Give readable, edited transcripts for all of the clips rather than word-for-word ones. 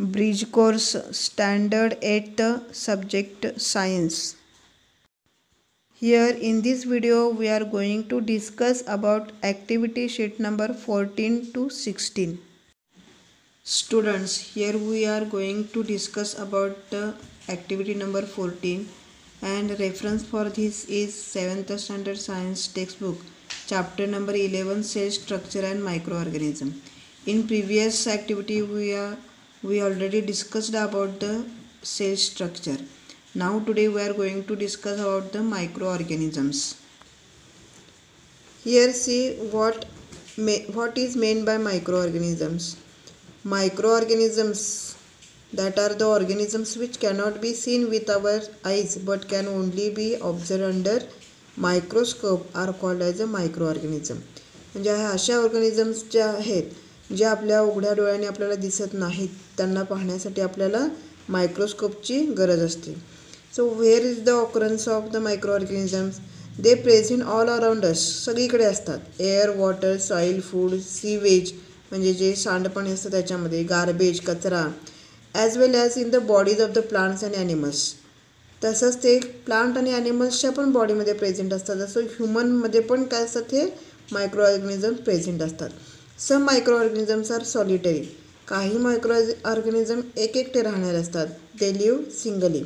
Bridge course standard 8 subject science. Here in this video we are going to discuss about activity sheet number 14 to 16. Students, here we are going to discuss about activity number 14 and reference for this is 7th standard science textbook chapter number 11 cell structure and microorganism. In previous activity we already discussed about the cell structure. Now today we are going to discuss about the microorganisms. Here see what is meant by microorganisms. Microorganisms, that are the organisms which cannot be seen with our eyes but can only be observed under microscope are called as a microorganism. म्हणजे अशा organisms ज्या आहेत जे आपल्या उघड्या डोळ्याने आपल्याला दिसत नाहीत त्यांना पाहण्यासाठी आपल्याला मायक्रोस्कोपची गरज असते. So where is the occurrence of the microorganisms? They present all around us, सगळीकडे असतात. Air, water, soil, food, sewage म्हणजे जे सांडपाणी असतं त्याच्यामध्ये, गार्बेज, कचरा, as well as in the bodies of the plants and animals. तसंच ते प्लांट आणि ॲनिमल्सच्या पण बॉडीमध्ये प्रेझेंट असतात. जसं ह्युमनमध्ये पण काय असतात हे मायक्रो ऑर्गॅनिझम प्रेझेंट असतात. Some microorganisms are solitary, काही मायक्रो ऑर्गॅनिझम एकटे राहणारे असतात. They live singly.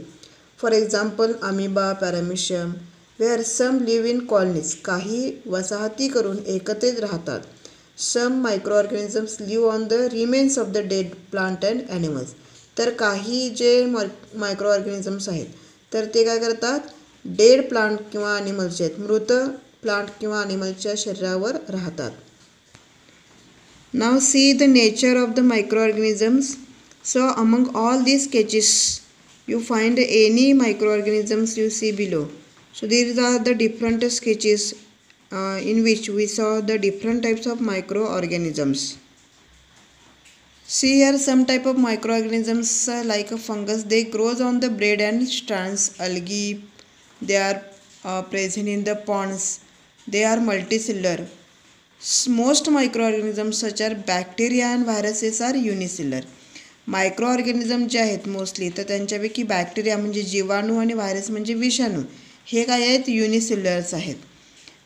For example amoeba, paramecium. Where some live in colonies, काही वसाहती करून एकत्रित राहतात. Some microorganisms live on the remains of the dead plant and animals. तर काही जे मायक्रो ऑर्गॅनिझम्स आहेत तर ते काय करतात, डेड प्लांट किंवा ॲनिमल्सचे आहेत, मृत प्लांट किंवा ॲनिमलच्या शरीरावर राहतात. Now see the nature of the microorganisms. So among all these sketches you find any microorganisms you see below. So these are the different sketches in which we saw the different types of microorganisms. See here some type of microorganisms like a fungus. They grows on the bread and strands. Algae, they are present in the ponds. They are multicellular. Most microorganisms such as bacteria and viruses are unicellular. Microorganism जे आहेत mostly तर त्यांच्यापैकी bacteria म्हणजे जीवाणू आणि virus म्हणजे विषाणू हे काय आहेत, युनिसेल्युलर्स आहेत.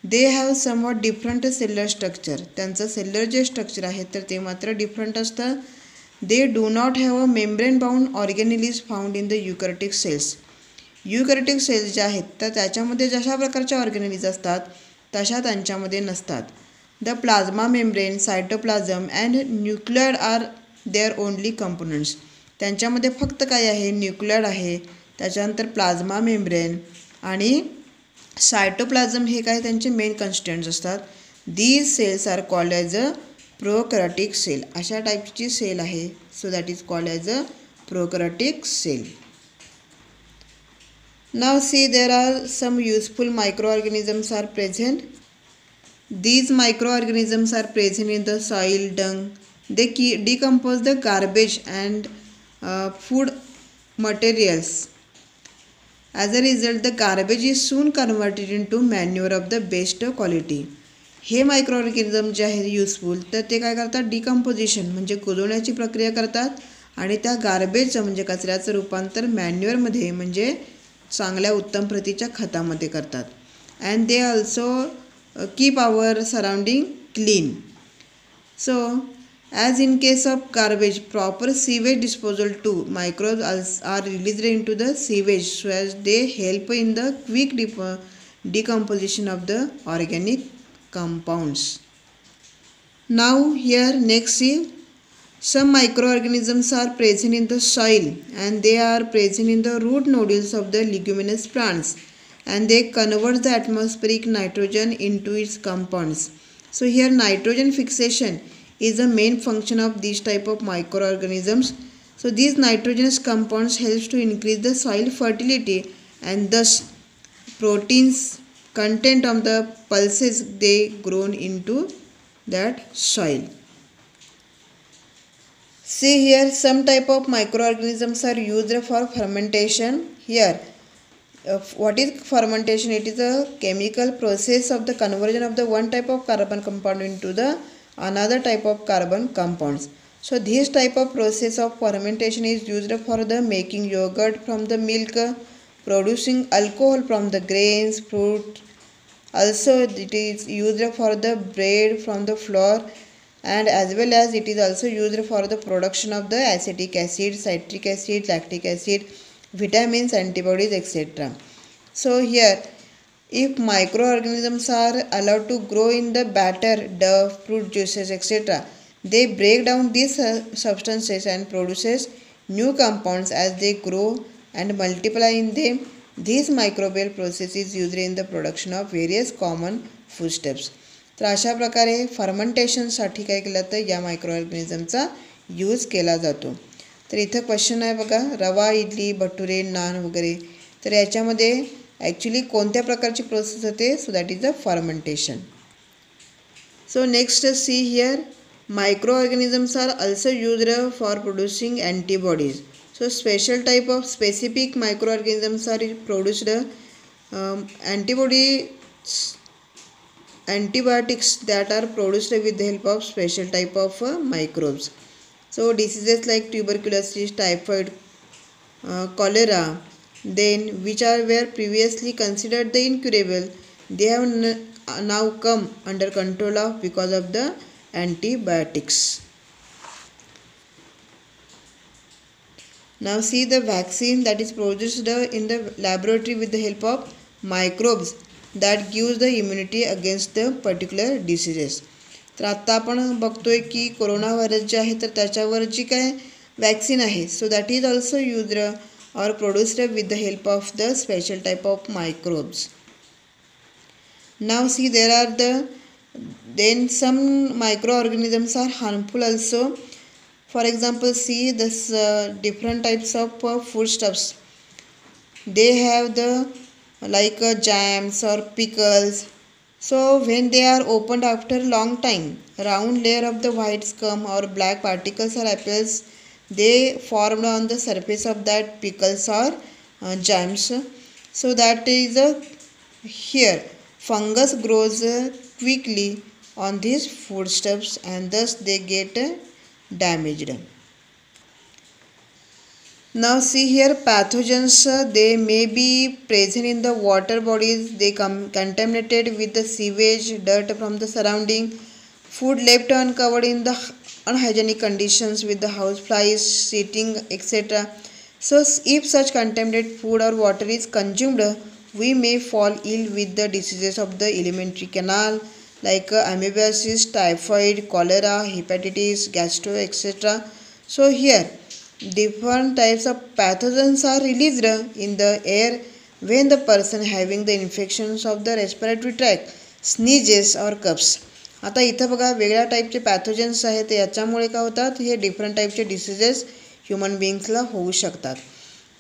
They have somewhat different cellular structure. त्यांचं सेल्युलर जे स्ट्रक्चर आहे तर ते मात्र डिफरंट असतं. They do not have a membrane bound organelles found in the eukaryotic cells. Eukaryotic cells जे आहेत तर त्याच्यामध्ये जशा प्रकारच्या ऑर्गॅनिलीज असतात तशा त्यांच्यामध्ये नसतात. The plasma membrane, cytoplasm and nucleoid are their only components. त्यांच्यामध्ये फक्त काय आहे, न्यूक्लियड आहे, त्याच्यानंतर प्लाझ्मा मेम्ब्रेन आणि सायटोप्लाझम हे काय त्यांचे मेन कन्स्टिट्युएंट्स असतात. These cells are called as a prokaryotic cell. अशा टाईपची सेल आहे. So that is called as a prokaryotic cell. Now see there are some useful microorganisms are present. These microorganisms are present in the soil, dung. They decompose the garbage and food materials. As a result, the garbage is soon converted into manure of the best quality. हे मायक्रोऑर्गॅनिझम जे आहे useful तर ते काय करतात, decomposition म्हणजे कुजवण्याची प्रक्रिया करतात आणि त्या गार्बेजचं म्हणजे कचऱ्याचं रूपांतर मॅन्युअरमध्ये म्हणजे चांगल्या उत्तम प्रतीच्या खतामध्ये करतात. And they also keep our surrounding clean. So as in case of garbage, proper sewage disposal too, microbes are released into the sewage so as they help in the quick decomposition of the organic compounds. Now here next see some microorganisms are present in the soil and they are present in the root nodules of the leguminous plants. And they convert the atmospheric nitrogen into its compounds. So here nitrogen fixation is the main function of these type of microorganisms. So these nitrogenous compounds helps to increase the soil fertility and thus proteins content of the pulses they grown into that soil. See here some type of microorganisms are used for fermentation. Here what is fermentation? It is a chemical process of the conversion of the one type of carbon compound into the another type of carbon compounds. So this type of process of fermentation is used for the making yogurt from the milk, producing alcohol from the grains, fruit. Also it is used for the bread from the flour, and as well as it is also used for the production of the acetic acid, citric acid, lactic acid, vitamins, antibodies, etc. So here, if microorganisms are allowed to grow in the batter, dough, fruit juices, etc., they break down these substances and produces new compounds as they grow and multiply in them. These microbial process is used in the production of various common foodstuffs. तर अशा प्रकारे फर्मेंटेशनसाठी काय केलं तर या micro ऑर्गॅनिझमचा use केला जातो. तर इथं क्वेश्चन आहे बघा, रवा, इडली, भटुरे, नान वगैरे. तर याच्यामध्ये ॲक्च्युली कोणत्या प्रकारची प्रोसेस होते? सो that is the fermentation. So next see here, microorganisms are also used for producing antibodies. So special type of specific microorganisms are produced antibiotics that are produced with the help of special type of microbes. So diseases like tuberculosis, typhoid, cholera, then which were previously considered the incurable, they have now come under control of because of the antibiotics. Now see the vaccine that is produced in the laboratory with the help of microbes that gives the immunity against the particular diseases. तर आता आपण बघतोय की corona virus जे आहे तर त्याच्यावर जी काय vaccine आहे, so that is also used or produced with the help of the special type of microbes. Now see, there are then some microorganisms are harmful also. For example, see this different types of foodstuffs. They have the like jams or pickles. So when they are opened after long time, round layer of the white scum or black particles or appears, they formed on the surface of that pickles or jams. So that is here fungus grows quickly on these foodstuffs and thus they get damaged. Now see here, pathogens they may be present in the water bodies. They contaminated with the sewage, dirt from the surrounding, food left uncovered in the unhygienic conditions with the houseflies sitting, etc. So if such contaminated food or water is consumed, we may fall ill with the diseases of the alimentary canal like amoebiasis, typhoid, cholera, hepatitis, gastro, etc. So here different types of pathogens are released in the air when the person having the infections of the respiratory tract sneezes or coughs. आता इथं बघा वेगळ्या टाईपचे pathogens आहेत, याच्यामुळे काय होतात, हे डिफरंट टाईपचे डिसीजेस ह्युमन बिंग्सला होऊ शकतात.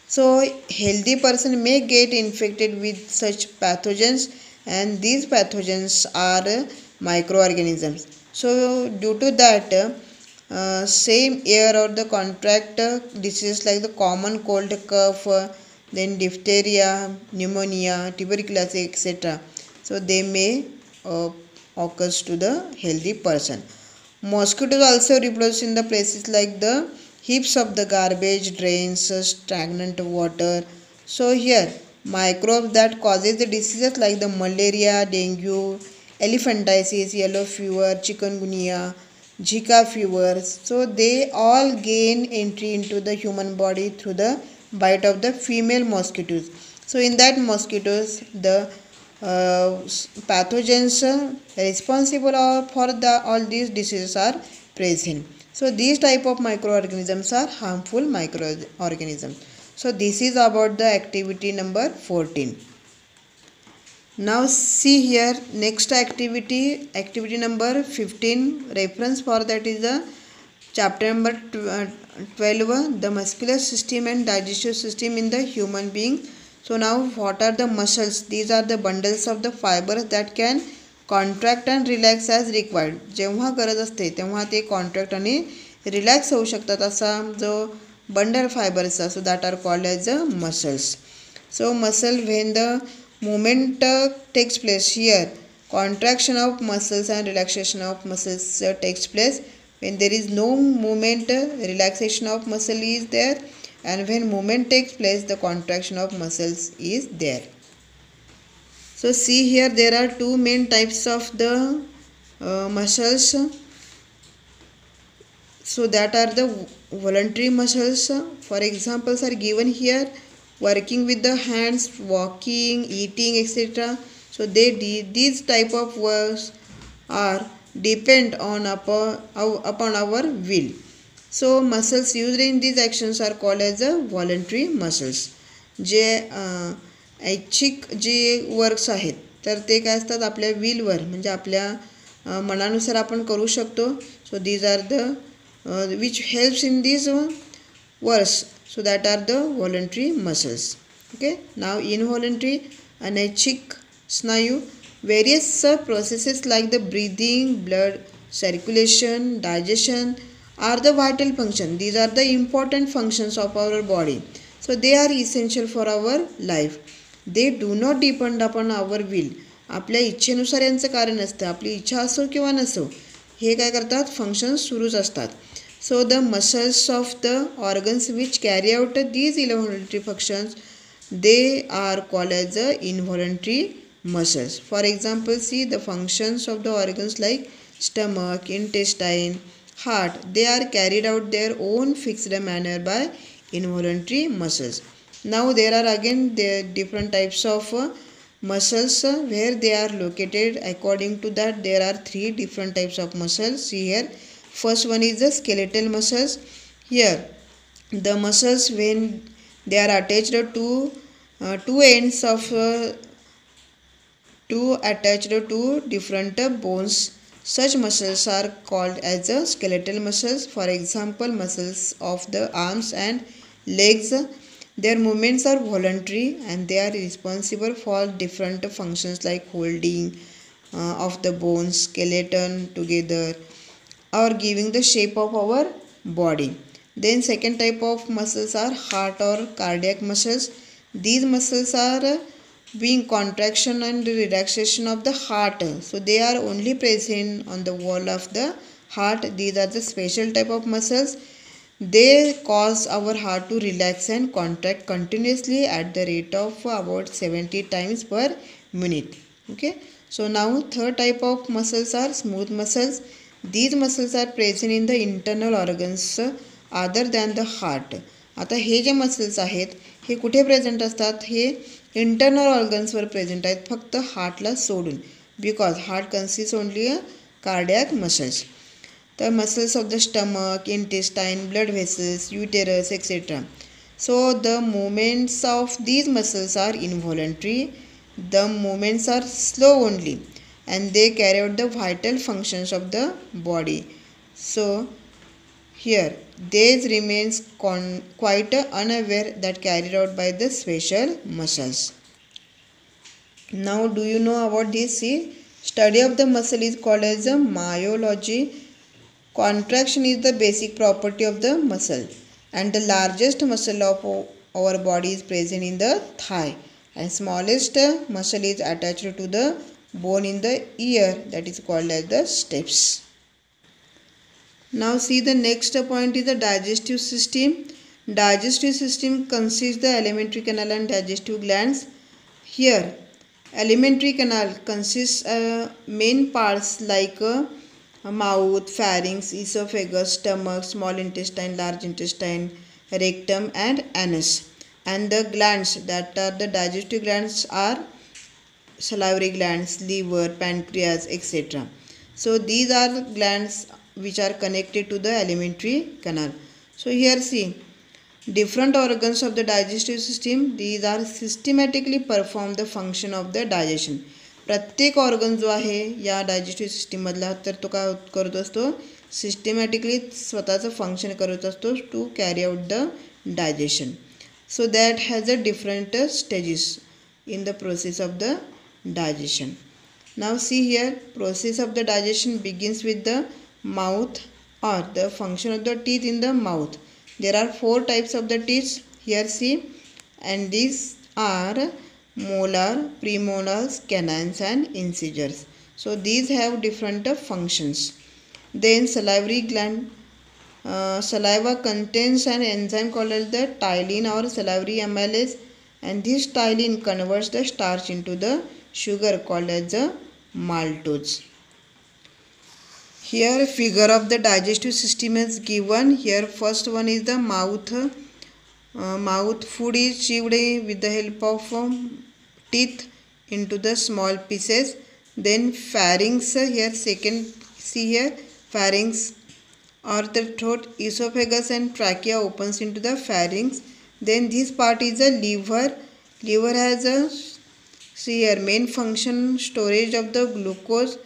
So healthy person may get infected with such pathogens and these pathogens are microorganisms. So due to that same air or the contract diseases like the common cold, cough, then diphtheria, pneumonia, tuberculosis, etc. So they may occurs to the healthy person. Mosquitoes also reproduce in the places like the heaps of the garbage, drains, stagnant water. So here microbes that causes the diseases like the malaria, dengue, elephantiasis, yellow fever, chikungunya, Zika fever. So they all gain entry into the human body through the bite of the female mosquitoes. So in that mosquitoes the pathogens responsible for all these diseases are present. So these type of microorganisms are harmful microorganisms. So this is about the activity number 14. Now see here next activity number 15. Reference for that is the chapter number 12, the muscular system and digestive system in the human being. So now what are the muscles? These are the bundles of the fibers that can contract and relax as required. जेव्हा गरज असते तेव्हा ते contract आणि relax होऊ शकतात असा जो bundle fibers, so that are called as muscles. So muscle when the movement takes place here, contraction of muscles and relaxation of muscles takes place When there is no movement, relaxation of muscle is there, and when movement takes place, the contraction of muscles is there. So see here, there are two main types of the muscles. So that are the voluntary muscles. For examples are given here: working with the hands, walking, eating, etc. So these type of works are depend on upon our will. So muscles used in these actions are called as the voluntary muscles. जे ऐच्छिक जे works आहेत तर ते काय असतात, आपल्या विलवर म्हणजे आपल्या मनानुसार आपण करू शकतो. So these are the which helps in these works. So that are the voluntary muscles. Okay, now involuntary, anaichik snayu, various processes like the breathing, blood circulation, digestion are the vital function. These are the important functions of our body. So they are essential for our life. They do not depend upon our will. आपल्या इच्छेनुसार यांचं कारण असतं. आपली इच्छा असो किंवा नसो, हे काय करतात, फंक्शन्स सुरूच असतात. So the muscles of the organs which carry out these involuntary functions, they are called as the involuntary muscles. For example, see the functions of the organs like stomach, intestine, heart, they are carried out their own fixed manner by involuntary muscles. Now there are again the different types of muscles where they are located. According to that, there are three different types of muscles. See here, first one is the skeletal muscles. Here the muscles, when they are attached to two ends of different bones, such muscles are called as the skeletal muscles. For example, muscles of the arms and legs, their movements are voluntary and they are responsible for different functions like holding of the bones, skeleton together, or giving the shape of our body. Then second type of muscles are heart or cardiac muscles. These muscles are being contraction and relaxation of the heart. So they are only present on the wall of the heart. These are the special type of muscles. They cause our heart to relax and contract continuously at the rate of about 70 times per minute. Okay. So now third type of muscles are smooth muscles. These muscles are present in the internal organs other than the heart. आता हे जे muscles आहेत हे कुठे present असतात, हे internal ऑर्गन्सवर present आहेत, फक्त हार्टला सोडून, because heart consist only cardiac muscles. The muscles of the stomach, intestine, blood vessels, uterus, etc. So the movements of these muscles are involuntary. The movements are slow only and they carry out the vital functions of the body. So here they remains quite unaware that carried out by the special muscles. Now do you know about this? See, study of the muscle is called as a myology. Contraction is the basic property of the muscle, and the largest muscle of our body is present in the thigh, and smallest muscle is attached to the bone in the ear, that is called as the stapes. Now see, the next point is the digestive system. Digestive system consists the alimentary canal and digestive glands. Here alimentary canal consists main parts like mouth, pharynx, esophagus, stomach, small intestine, large intestine, rectum and anus. And the glands that are the digestive glands are salivary glands, liver, pancreas, etc. So these are glands which are connected to the alimentary canal. So here see, different organs of the digestive system, these are systematically perform the function of the digestion. प्रत्येक organ जो आहे या digestive सिस्टीममधला, तर तो काय करत असतो, systematically स्वतःचं फंक्शन करत असतो to carry out the digestion. So that has a different stages in the process of the digestion. Now see here, process of the digestion begins with the mouth or the function of the teeth in the mouth. There are 4 types of the teeth. Here see, and these are molar, premolars, canines and incisors. So these have different functions. Then salivary gland, saliva contains an enzyme called as the ptyalin or salivary amylase, and this ptyalin converts the starch into the sugar called as the maltose. Here figure of the digestive system is given. Here first one is the mouth. Mouth food is chewed with the help of teeth into the small pieces. Then pharynx, here second, see here pharynx or the throat, esophagus and trachea opens into the pharynx. Then this part is a liver. Liver has a, see here, main function storage of the glucose,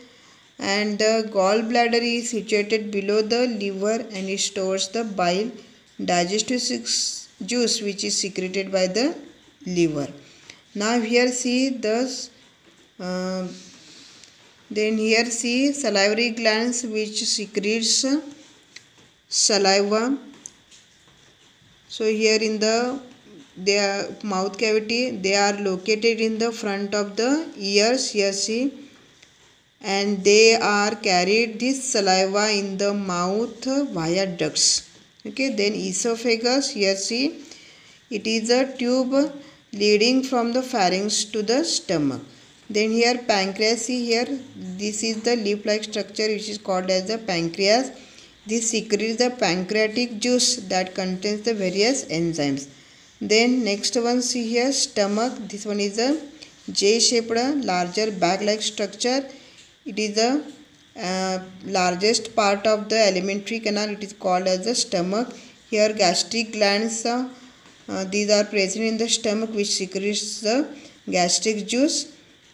and the gallbladder is situated below the liver and it stores the bile, digestive juice which is secreted by the liver. Now here see the then here see salivary glands which secretes saliva. So here in the their mouth cavity, they are located in the front of the ears. Here see, and they are carried this saliva in the mouth via ducts. Okay, then esophagus, here see, it is a tube leading from the pharynx to the stomach. Then here pancreas, see here, this is the leaf-like structure which is called as the pancreas. This secretes the pancreatic juice that contains the various enzymes. Then next one, see here stomach. This one is a J-shaped larger bag-like structure. It is the largest part of the alimentary canal. It is called as the stomach. Here gastric glands, these are present in the stomach which secretes the gastric juice.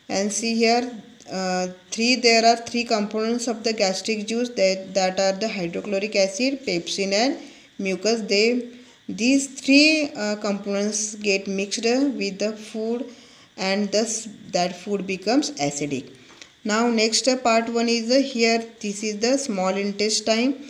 And see here there are three components of the gastric juice that are the hydrochloric acid, pepsin and mucus. These three components get mixed with the food and thus that food becomes acidic. Now next part one is here, this is the small intestine.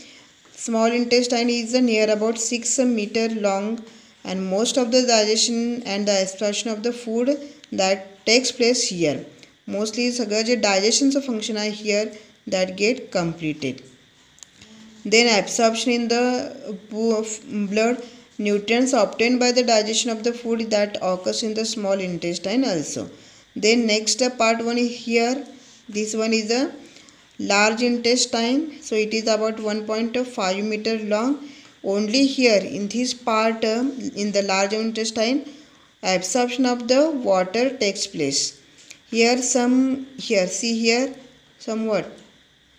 Small intestine is near about 6 meter long, and most of the digestion and the absorption of the food that takes place here. Mostly सगळं जे digestionचं function आहे here that get completed. Then absorption in the blood, nutrients obtained by the digestion of the food that occurs in the small intestine also. Then next part one is here. This one is a large intestine. So it is about 1.5 meter long. Only here in this part, in the large intestine, absorption of the water takes place. Here see here somewhat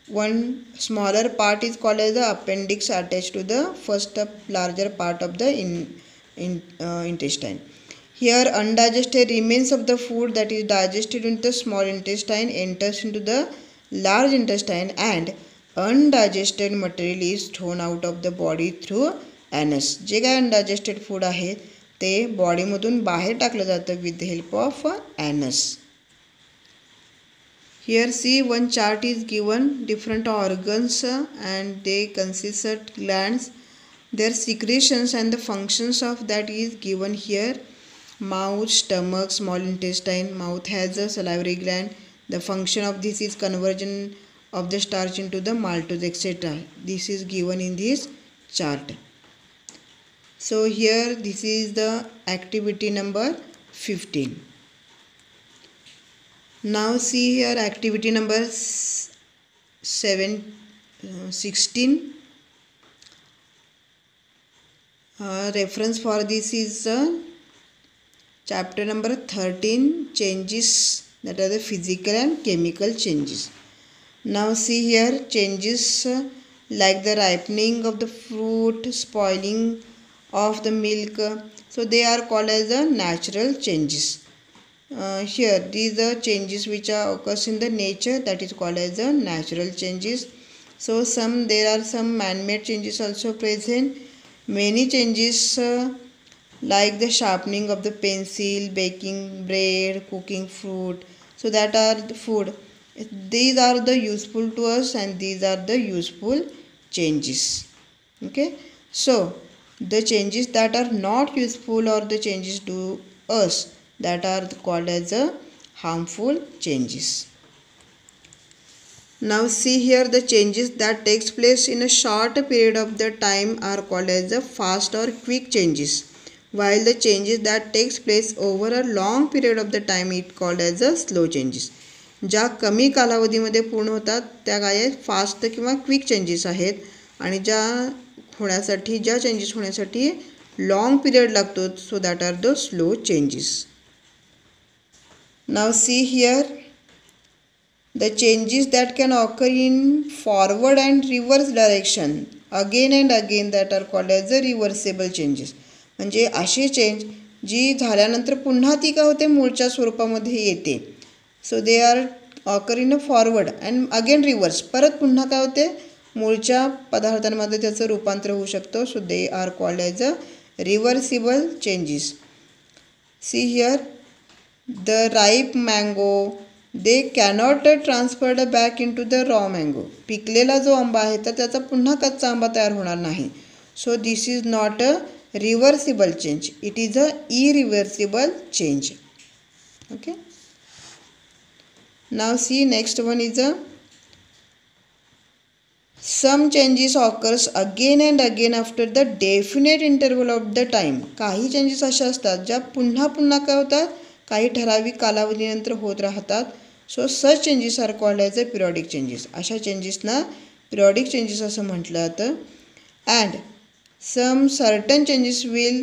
one smaller part is called as the appendix attached to the first larger part of the intestine. Here undigested remains of the food that is digested into the small intestine enters into the large intestine, and undigested material is thrown out of the body through anus. जे काय undigested food आहे ते body मधून बाहेर टाकलं जातं with the help of anus. Here see one chart is given, different organs and they consist of glands, their secretions and the functions of that is given here. Mouth, stomach, small intestine. Mouth has a salivary gland. The function of this is conversion of the starch into the maltose, etc. This is given in this chart. So here this is the activity number 15. Now see here activity number 16. Reference for this is chapter number 13, changes that are the physical and chemical changes. Now see here changes like the ripening of the fruit, spoiling of the milk. So they are called as the natural changes. Here these are changes which occurs in the nature, that is called as the natural changes. So there are some man-made changes also present. Many changes like the sharpening of the pencil, baking bread, cooking fruit. So that are the food. These are the useful to us and these are the useful changes. Okay. So the changes that are not useful or the changes to us, that are called as harmful changes. Now see here, the changes that takes place in a short period of the time are called as the fast or quick changes, while the changes that takes place over a long period of the time it called as the slow changes. ज्या कमी कालावधीमध्ये पूर्ण होतात त्या काय fast किंवा quick changes आहेत, आणि ज्या चेंजेस होण्यासाठी लॉंग पिरियड लागतो so that are the slow changes. Now see here, the changes that can occur in forward and reverse direction again and again that are called as the reversible changes. म्हणजे अशी change जी झाल्यानंतर पुन्हा ती काय होते मूळच्या स्वरूपामध्ये येते. So they are occur in a forward and again reverse, परत पुन्हा काय होते मूळच्या पदार्थांमध्ये त्याचं रूपांतर होऊ शकतं. So they are called as a reversible changes. See here, the ripe mango they cannot transferred back in to the raw mango. पिकलेला जो आंबा आहे तर त्याचा पुन्हा कच्चा आंबा तयार होणार नाही. So this is not a reversible change, it is a irreversible change. Okay. Now see next one is a some changes occurs again and again after the definite interval of the time. काही changes अशा असतात ज्या पुन्हा पुन्हा काय होतात काही ठराविक कालावधीनंतर होत राहतात. So such changes are called as a periodic changes. अशा चेंजेसना पिरियॉडिक चेंजेस असं म्हटलं जातं. And some certain changes will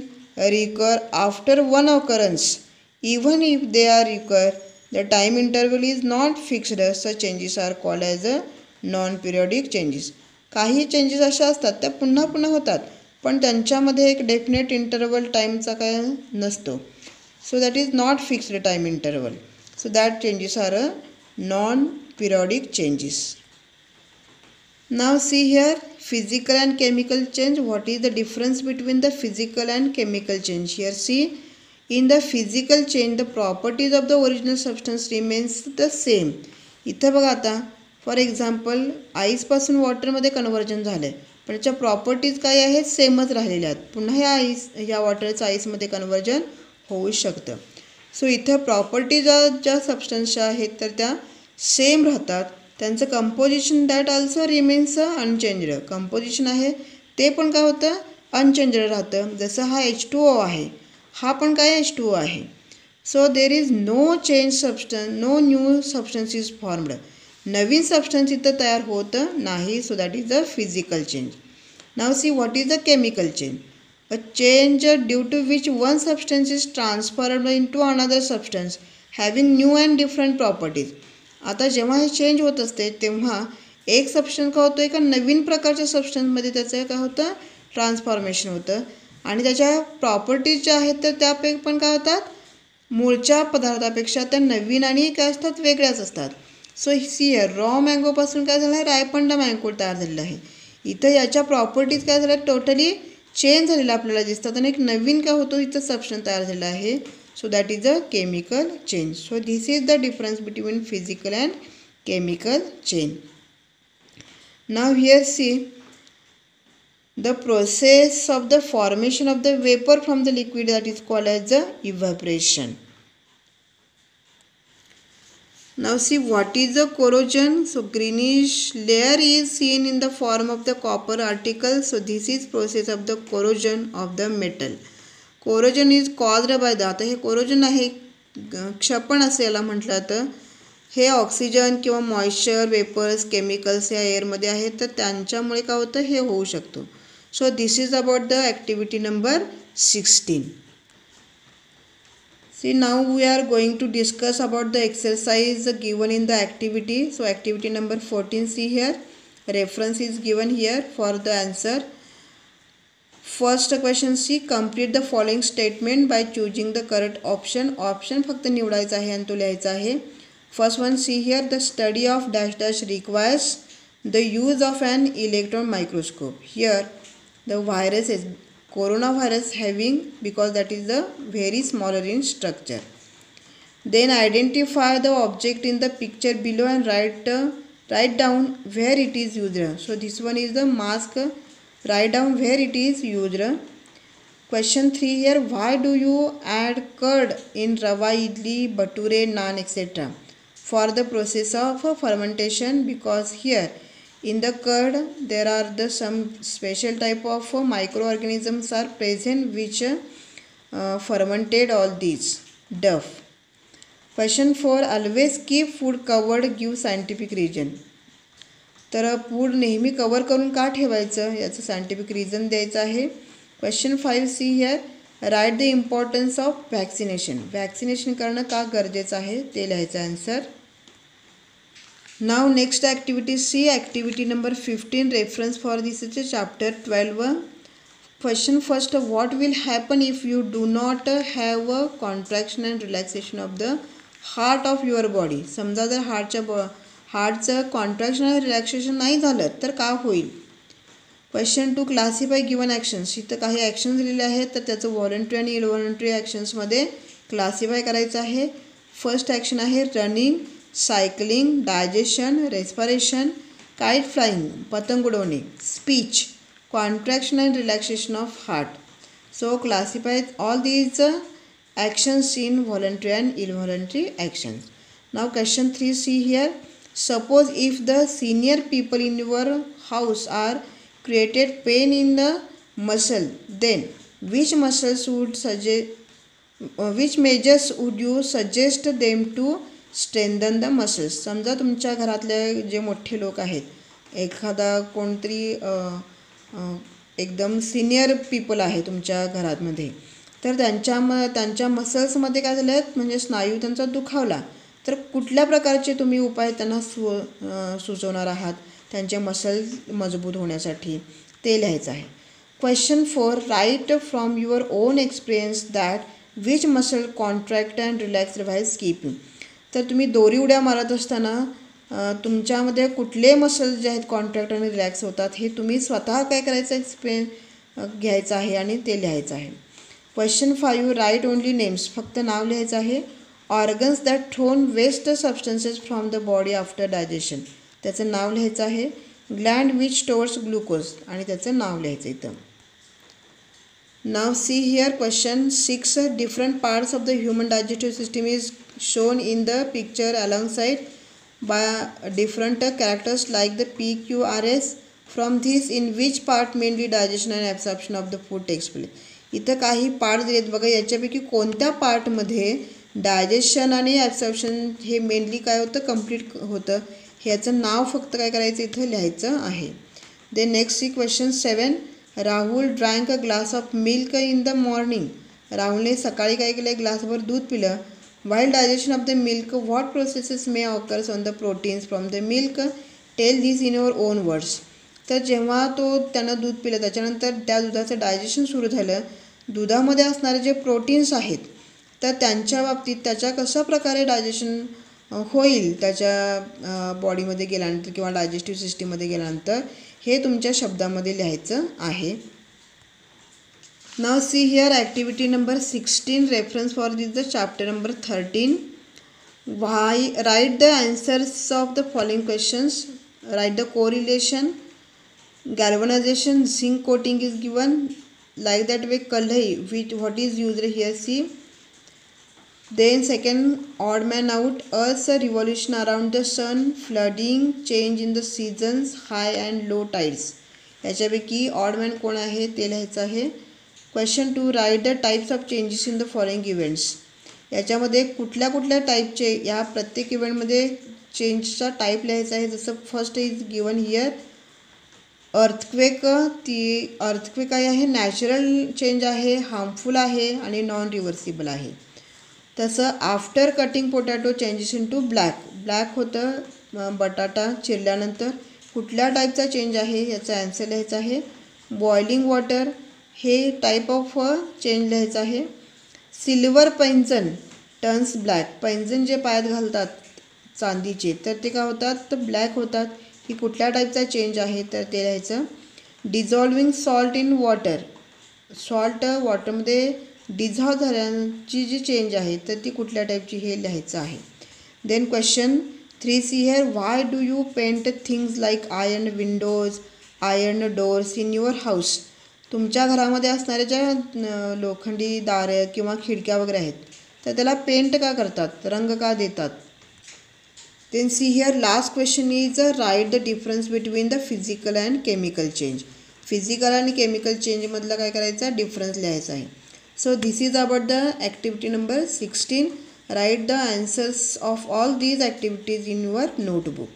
recur after one occurrence even if they are recur the time interval is not fixed. Such changes are called as a non periodic changes. काही changes अशा असतात त्या पुन्हा पुन्हा होतात पण त्यांच्यामध्ये एक डेफिनेट इंटरवल टाईमचा काय नसतो. So that is not fixed time interval. So that changes are a non-periodic changes. Now see here, physical and chemical change. What is the difference between the physical and chemical change? Here see, in the physical change the properties of the original substance remains the same. इथं बघा आता for example आईसपासून वॉटरमध्ये conversion झालं आहे पण त्याच्या properties काय आहेत सेमच राहिलेल्या आहेत. पुन्हा ह्या वॉटरचं आईसमध्ये कन्व्हर्जन होऊ शकतं. सो इथं प्रॉपर्टीज ज्या सबस्टन्सच्या आहेत तर त्या सेम राहतात. त्यांचं composition that also remains unchanged. Composition आहे ते पण काय होतं अनचेंज्ड राहतं. जसं हा H2O आहे, हा पण काय H2O आहे. So there is no change substance, no new substance is formed. नवीन सबस्टन्स इथं तयार होतं नाही. So that is a physical change. Now see what is a chemical change. A change due to which one substance is transferred into another substance having new and different properties. आता जेव्हा हे change होत असते तेव्हा एक substance काय होतो एका नवीन प्रकारच्या सबस्टन्समध्ये त्याचं काय होतं ट्रान्सफॉर्मेशन होतं आणि त्याच्या प्रॉपर्टीज ज्या आहेत तर त्यापैकी पण काय होतात मूळच्या पदार्थापेक्षा त्या नवीन आणि काय असतात वेगळ्याच असतात. सो सी रॉ मँगोपासून काय झालं आहे रायपंड मँगो तयार झालेलं आहे. इथं याच्या प्रॉपर्टीज काय झाल्या टोटली चेंज झालेला आपल्याला दिसतात आणि एक नवीन काय होतो इथं सबस्टन्स तयार झालेला आहे. So that is a chemical change. So this is the difference between physical and chemical change. Now here see the process of the formation of the vapour from the liquid that is called as the evaporation. Now see what is the corrosion. So greenish layer is seen in the form of the copper article. So this is process of the corrosion of the metal. Corrosion is caused by the, आता हे corrosion आहे क्षपण असे याला म्हटलं जातं. हे oxygen किंवा moisture vapours chemicals या एअरमध्ये आहेत तर त्यांच्यामुळे काय होतं हे होऊ शकतो. सो this is about the activity number 16. See now we are going to discuss about the exercise given in the activity. So activity number 14, see here, reference is given here for the answer. First question, see, complete the following statement by choosing the correct option. Option फक्त निवडायचा आहे आणि तो लिहायचा आहे. First one, see here, the study of dash dash requires the use of an electron microscope. Here the virus is coronavirus having, because that is the very smaller in structure. Then identify the object in the picture below and write down where it is used. So this one is the mask. Write down where it is used. Question 3 here, why do you add curd in rava, idli, bature, naan, etc. for the process of fermentation, because here in the curd there are some special type of microorganisms are present which fermented all these dough. Question 4, always keep food covered, give scientific reason. तर food नेहमी cover करून का ठेवायचं याचं scientific reason द्यायचं आहे. Question 5 see here, right the importance of vaccination. Vaccination करणं का गरजेचं आहे ते लिहायचं answer. Now next activity see, activity number 15, reference for this is chapter 12. Question first, what will happen if you do not have a contraction and relaxation of the heart of your body. समजा जर हार्टचं contraction आणि relaxation नाही झालं तर का होईल. Question 2, classify given actions. इथं काही ॲक्शन्स दिलेले आहेत तर त्याचं व्हॉलंटरी आणि इनव्हॉलंटरी ॲक्शन्समध्ये क्लासिफाय करायचं आहे. फर्स्ट ॲक्शन आहे running, cycling, digestion, respiration, kite flying, पतंग उडवणे, speech, contraction and relaxation of heart. So classify all these actions in voluntary and involuntary actions. Now question 3 see here, suppose if the senior people in your house are created pain in the muscle, then which measures would you suggest them to strengthen the muscles. समजा तुमच्या घरातले जे मोठे लोक आहेत, एखादा कोणतरी एकदम senior people आहे तुमच्या घरामध्ये, तर त्यांच्या मसल्समध्ये काय झालं आहे म्हणजे स्नायू त्यांचा दुखावला, तर कुठल्या प्रकारचे तुम्ही उपाय त्यांना सुचवणार आहात त्यांचे मसल मजबूत होण्यासाठी ते लिहायचं आहे. Question 4, write from your own experience that which muscle contract and relax while skipping. तर तुम्ही दोरी उड्या मारत असताना तुमच्यामध्ये कुठले मसल्स जे आहेत कॉन्ट्रॅक्ट आणि रिलॅक्स होतात हे तुम्ही स्वतः काय करायचं एक्सपिरियन्स घ्यायचं आहे आणि ते लिहायचं आहे. Question 5, write only names. फक्त नाव लिहायचं आहे. Organs that thrown waste substances from the body after digestion. त्याचं नाव लिहायचं आहे. ग्लँड विच स्टोअर्स ग्लुकोज आणि त्याचं नाव लिहायचं इथं. Now see here question 6, different parts of the human digestive system is shown in the picture alongside by different characters like the PQRS. From this in which part mainly digestion and absorption of the food takes place. इथं काही part दिलेत बघा, याच्यापैकी कोणत्या पार्टमध्ये digestion आणि absorption हे mainly काय होतं कम्प्लीट होतं ह्याचं नाव फक्त काय करायचं इथं लिहायचं आहे. Then next see question 7, Rahul drank a glass of milk in the morning. राहुलने सकाळी काय केलं, ग्लासभर दूध पिलं. While digestion of the milk what processes may occurs on the proteins from the milk, tell this in your own words. तर जेव्हा त्यानं दूध पिलं त्याच्यानंतर त्या दुधाचं डायजेशन सुरू झालं, दुधामध्ये असणारे जे प्रोटीन्स आहेत तर त्यांच्या बाबतीत त्याच्या कशा प्रकारे डायजेशन होईल त्याच्या बॉडीमध्ये गेल्यानंतर किंवा डायजेस्टिव्ह सिस्टीममध्ये गेल्यानंतर हे तुमच्या शब्दामध्ये लिहायचं आहे. Now see here activity number 16, reference for this the chapter number 13. Why write the answers of the following questions. Write the correlation. Galvanization, zinc coating is given. Like that way kalhai, what is used here, see. Then second, odd man out, earth's revolution around the sun, flooding, change in the seasons, high and low tides. याच्यापैकी odd man कोण आहे ते लिहायचं आहे. Question 2, write the types of changes in the following events. याच्यामध्ये कुठल्या कुठल्या टाईपचे या प्रत्येक इव्हेंटमध्ये चेंजचा टाईप लिहायचा आहे. जसं first is given here earthquake. ती अर्थक्वेक काय आहे, नॅचरल चेंज आहे, हार्मफुल आहे आणि नॉन रिव्हर्सिबल आहे. तसं after cutting potato changes into black होतं बटाटा चिरल्यानंतर. कुठल्या टाईपचा चेंज आहे याचा ॲन्सर लिहायचा आहे. बॉइलिंग वॉटर हे टाईप ऑफ चेंज लिहायचं आहे. सिल्वर पैंजण टर्न्स ब्लॅक. पैंजण जे पायात घालतात चांदीचे तर ते काय होतात तर ब्लॅक होतात. ही कुठल्या टाईपचा चेंज आहे तर ते लिहायचं. Dissolving salt in water. Salt वॉटरमध्ये डिझॉल्व झाल्याची जी चेंज आहे तर ती कुठल्या टाईपची हे लिहायचं आहे. Then question 3 see here, why do you paint things like iron windows, iron doors in your house. तुमच्या घरामध्ये असणाऱ्या ज्या लोखंडी दारं किंवा खिडक्या वगैरे आहेत तर त्याला पेंट का करतात, रंग का देतात. Then see here, last question is write the difference between the physical and chemical change. Physical आणि केमिकल चेंजमधला काय करायचा, डिफरन्स लिहायचा आहे. सो this is about the activity number 16. Right the answers of all these activities in your notebook.